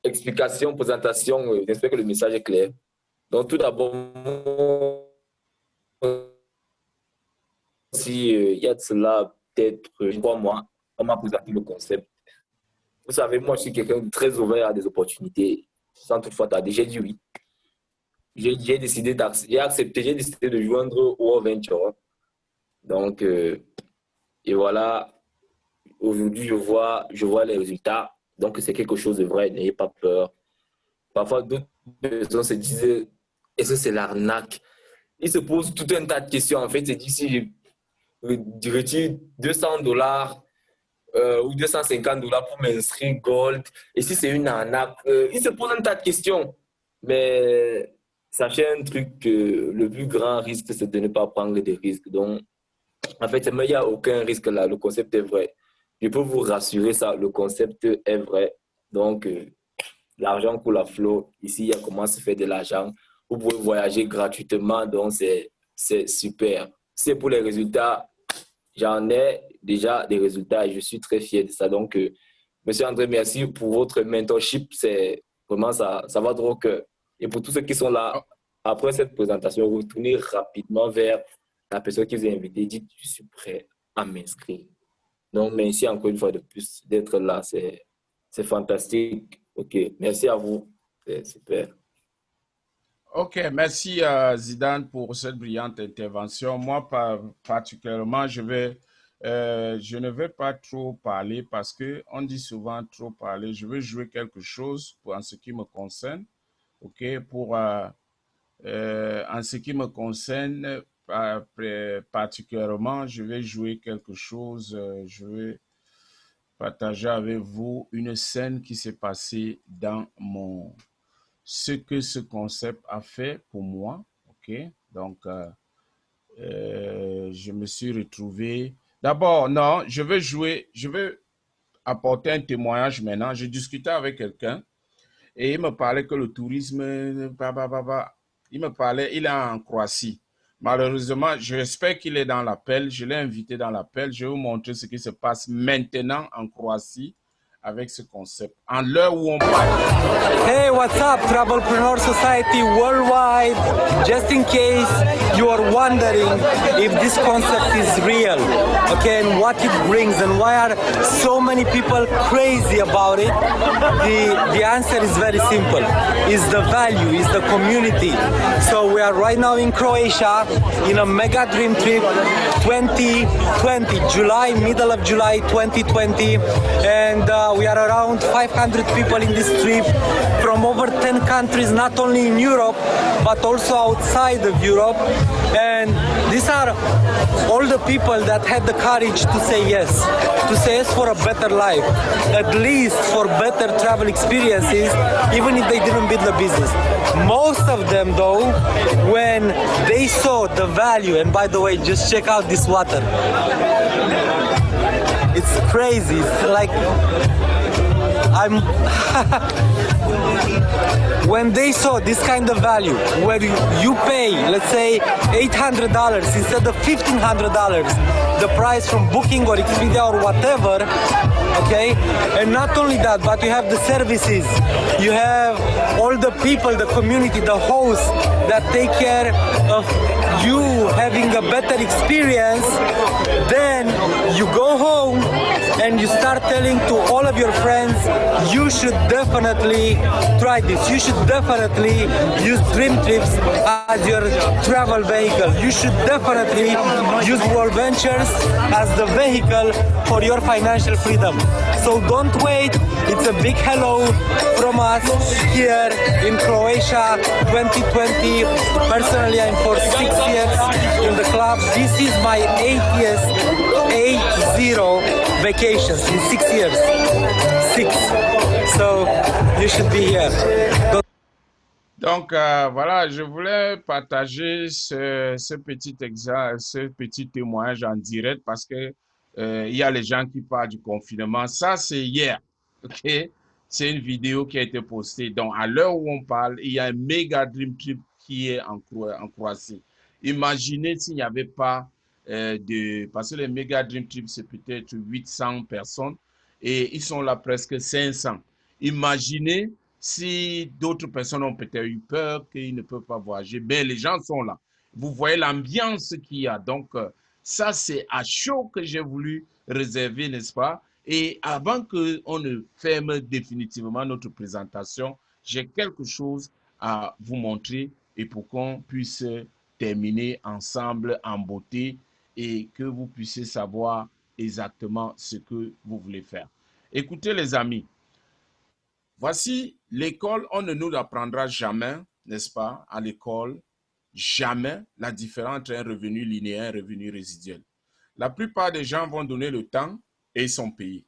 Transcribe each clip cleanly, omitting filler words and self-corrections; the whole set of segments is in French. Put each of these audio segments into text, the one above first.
explication, présentation, j'espère que le message est clair. Donc, tout d'abord, si, il y a de cela peut-être 3 mois, on m'a présenté le concept. Vous savez, moi, je suis quelqu'un de très ouvert à des opportunités, sans toutefois tarder. J'ai dit oui. J'ai décidé d'accepter, j'ai décidé de joindre World Venture. Donc, et voilà, aujourd'hui, je vois les résultats. Donc, c'est quelque chose de vrai, n'ayez pas peur. Parfois, d'autres personnes se disent, est-ce que c'est l'arnaque? Ils se posent tout un tas de questions. En fait, ils se disent, si je retire $200 ou $250 pour m'inscrire Gold, et si c'est une arnaque, ils se posent un tas de questions. Mais sachez un truc, que le plus grand risque, c'est de ne pas prendre des risques. Donc, en fait, il n'y a aucun risque là. Le concept est vrai. Je peux vous rassurer ça, le concept est vrai. Donc, l'argent coule à flot. Ici, il y a comment se faire de l'argent. Vous pouvez voyager gratuitement, donc c'est super. C'est pour les résultats. J'en ai déjà des résultats et je suis très fier de ça. Donc, Monsieur André, merci pour votre mentorship. C'est vraiment ça va droit au cœur. Et pour tous ceux qui sont là, après cette présentation, retournez rapidement vers la personne qui vous a invité. Dites, je suis prêt à m'inscrire. Donc, merci encore une fois de plus d'être là. C'est fantastique. OK. Merci à vous. C'est super. Ok, merci Zidane pour cette brillante intervention. Moi, particulièrement, je ne vais pas trop parler parce que on dit souvent trop parler. Je vais jouer quelque chose en ce qui me concerne. Ok, en ce qui me concerne particulièrement, je vais jouer quelque chose. Je vais partager avec vous une scène qui s'est passée dans ce que ce concept a fait pour moi. Ok, donc je me suis retrouvé. D'abord, non, je vais apporter un témoignage maintenant. J'ai discuté avec quelqu'un et il me parlait que le tourisme, il me parlait, il est en Croatie. Malheureusement, j'espère qu'il est dans l'appel. Je l'ai invité dans l'appel. Je vais vous montrer ce qui se passe maintenant en Croatie avec ce concept. En l'heure où on parle. Hey, what's up, Travelpreneur Society worldwide? Just in case you are wondering if this concept is real, okay, and what it brings and why are so many people crazy about it, the answer is very simple. It's the value, it's the community. So we are right now in Croatia in a mega dream trip 2020, July, middle of July 2020, and we are around 500 people in this trip from over 10 countries, not only in Europe, but also outside of Europe. And these are all the people that had the courage to say yes for a better life, at least for better travel experiences, even if they didn't build a business. Most of them though, when they saw the value, and by the way, just check out this water. It's crazy. It's like when they saw this kind of value, where you pay, let's say $800 instead of $1,500, the price from Booking or Expedia or whatever, okay? And not only that, but you have the services, you have all the people, the community, the hosts that take care of you having a better experience. Then you go home and you start telling to all of your friends, you should definitely try this. You should definitely use Dream Trips as your travel vehicle. You should definitely use World Ventures as the vehicle for your financial freedom. So don't wait. It's a big hello from us here in Croatia 2020. Personally, I'm for 6 years in the club. This is my 80 vacations in 6 years. 6. So you should be here. Donc voilà, je voulais partager ce petit témoignage en direct parce que il y a les gens qui parlent du confinement. Ça, c'est hier, ok? C'est une vidéo qui a été postée. Donc, à l'heure où on parle, il y a un méga dream trip qui est en Croatie. Imaginez s'il n'y avait pas parce que les méga dream trip, c'est peut-être 800 personnes et ils sont là presque 500. Imaginez Si d'autres personnes ont peut-être eu peur qu'ils ne peuvent pas voyager, ben les gens sont là. Vous voyez l'ambiance qu'il y a. Donc, ça, c'est à chaud que j'ai voulu réserver, n'est-ce pas? Et avant qu'on ne ferme définitivement notre présentation, j'ai quelque chose à vous montrer et pour qu'on puisse terminer ensemble en beauté et que vous puissiez savoir exactement ce que vous voulez faire. Écoutez les amis, voici l'école, on ne nous apprendra jamais, n'est-ce pas, à l'école, jamais la différence entre un revenu linéaire et un revenu résiduel. La plupart des gens vont donner le temps et ils sont payés.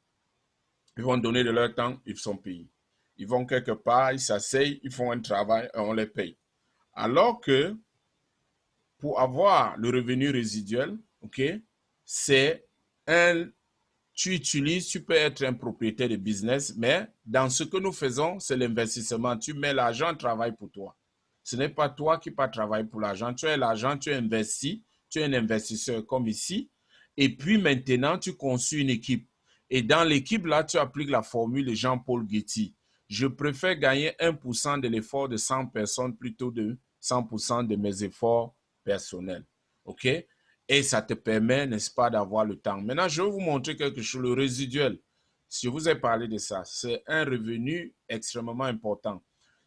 Ils vont donner de leur temps, ils sont payés. Ils vont quelque part, ils s'asseyent, ils font un travail et on les paye. Alors que pour avoir le revenu résiduel, ok, c'est un, tu utilises, tu peux être un propriétaire de business, mais dans ce que nous faisons, c'est l'investissement. Tu mets l'argent, travaille pour toi. Ce n'est pas toi qui pas travailler pour l'argent. Tu as l'argent, tu investis, tu es un investisseur comme ici. Et puis maintenant, tu conçus une équipe. Et dans l'équipe, là, tu appliques la formule de Jean-Paul Getty. Je préfère gagner 1% de l'effort de 100 personnes plutôt de 100% de mes efforts personnels. OK? Et ça te permet, n'est-ce pas, d'avoir le temps. Maintenant, je vais vous montrer quelque chose, le résiduel. Si je vous ai parlé de ça, c'est un revenu extrêmement important.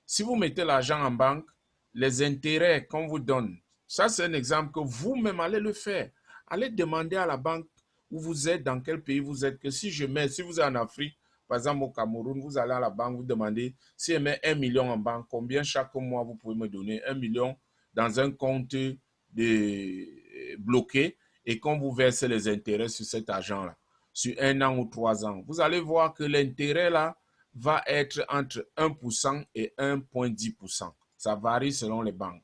Si vous mettez l'argent en banque, les intérêts qu'on vous donne, ça c'est un exemple que vous-même allez le faire. Allez demander à la banque où vous êtes, dans quel pays vous êtes, que si je mets, si vous êtes en Afrique, par exemple au Cameroun, vous allez à la banque, vous demandez, si je mets 1 million en banque, combien chaque mois vous pouvez me donner 1 million dans un compte bloqué et qu'on vous verse les intérêts sur cet argent-là, sur 1 an ou 3 ans. Vous allez voir que l'intérêt là va être entre 1% et 1,10%. Ça varie selon les banques.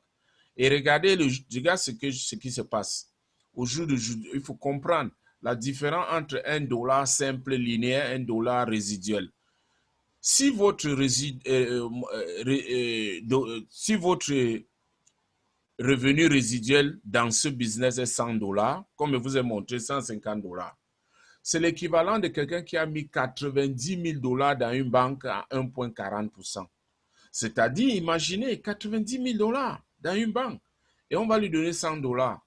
Et regardez, regarde ce qui se passe. Au jour d'aujourd'hui, il faut comprendre la différence entre $1 simple linéaire et $1 résiduel. Si votre revenu résiduel dans ce business est $100, comme je vous ai montré, $150, c'est l'équivalent de quelqu'un qui a mis $90 000 dans une banque à 1,40%. C'est-à-dire, imaginez, $90 000 dans une banque et on va lui donner $100.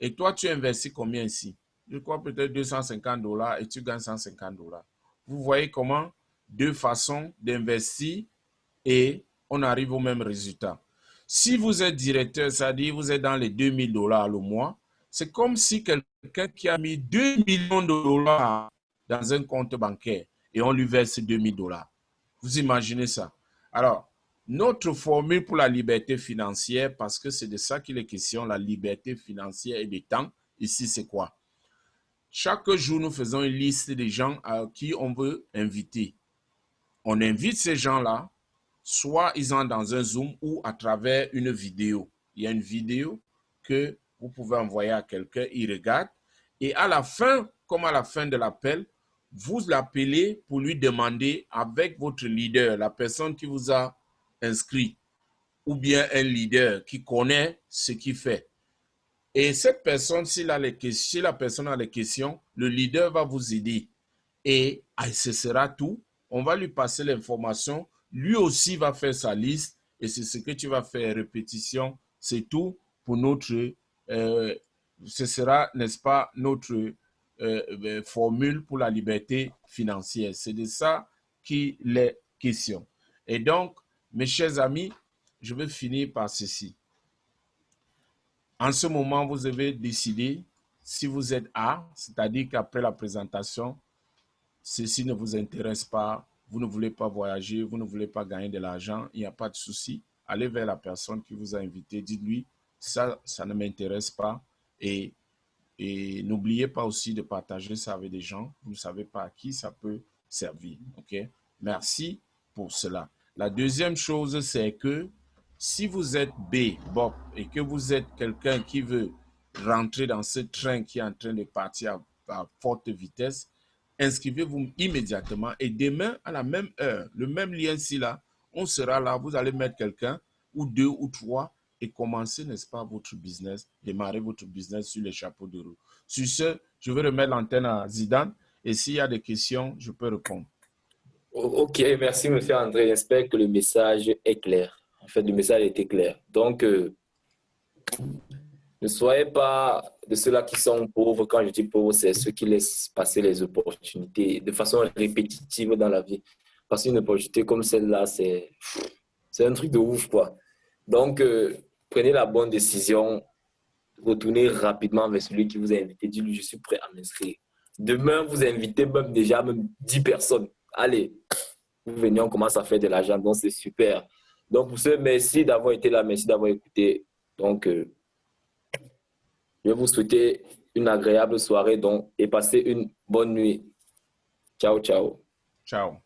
Et toi, tu investis combien ici? Je crois peut-être $250 et tu gagnes $150. Vous voyez comment deux façons d'investir et on arrive au même résultat. Si vous êtes directeur, c'est-à-dire vous êtes dans les $2 000 le mois, c'est comme si quelqu'un qui a mis 2 millions de dollars dans un compte bancaire et on lui verse $2 000. Vous imaginez ça? Alors, notre formule pour la liberté financière, parce que c'est de ça qu'il est question, la liberté financière et du temps, ici c'est quoi? Chaque jour, nous faisons une liste des gens à qui on veut inviter. On invite ces gens-là, soit ils sont dans un Zoom ou à travers une vidéo. Il y a une vidéo que vous pouvez envoyer à quelqu'un, il regarde, et à la fin, comme à la fin de l'appel, vous l'appelez pour lui demander avec votre leader, la personne qui vous a inscrit, ou bien un leader qui connaît ce qu'il fait. Et cette personne, si la personne a les questions, le leader va vous aider. Et ce sera tout. On va lui passer l'information. Lui aussi va faire sa liste. Et c'est ce que tu vas faire, répétition. C'est tout pour notre... ce sera, n'est-ce pas, notre formule pour la liberté financière. C'est de ça qu'il est question. Et donc, mes chers amis, je vais finir par ceci. En ce moment, vous avez décidé, si vous êtes A, c'est-à-dire qu'après la présentation, ceci ne vous intéresse pas, vous ne voulez pas voyager, vous ne voulez pas gagner de l'argent, il n'y a pas de souci. Allez vers la personne qui vous a invité, dites-lui, ça ne m'intéresse pas. Et n'oubliez pas aussi de partager ça avec des gens. Vous ne savez pas à qui ça peut servir. Ok? Merci pour cela. La deuxième chose, c'est que si vous êtes B, Bob, et que vous êtes quelqu'un qui veut rentrer dans ce train qui est en train de partir à forte vitesse, inscrivez-vous immédiatement et demain à la même heure, le même lien ici là, on sera là, vous allez mettre quelqu'un ou 2 ou 3 et commencer, n'est-ce pas, votre business, démarrer votre business sur les chapeaux de roue. Sur ce, je vais remettre l'antenne à Zidane et s'il y a des questions, je peux répondre. Ok, merci, monsieur André. J'espère que le message est clair. En fait, le message était clair. Donc, ne soyez pas de ceux-là qui sont pauvres. Quand je dis pauvres, c'est ceux qui laissent passer les opportunités de façon répétitive dans la vie. Parce qu'une opportunité comme celle-là, c'est un truc de ouf, quoi. Donc, prenez la bonne décision. Retournez rapidement vers celui qui vous a invité. Dis-lui, je suis prêt à m'inscrire. Demain, vous invitez même déjà même 10 personnes. Allez, vous venez, on commence à faire de l'argent. Donc, c'est super. Donc, pour ce, merci d'avoir été là. Merci d'avoir écouté. Donc, je vais vous souhaiter une agréable soirée donc, et passer une bonne nuit. Ciao, ciao. Ciao.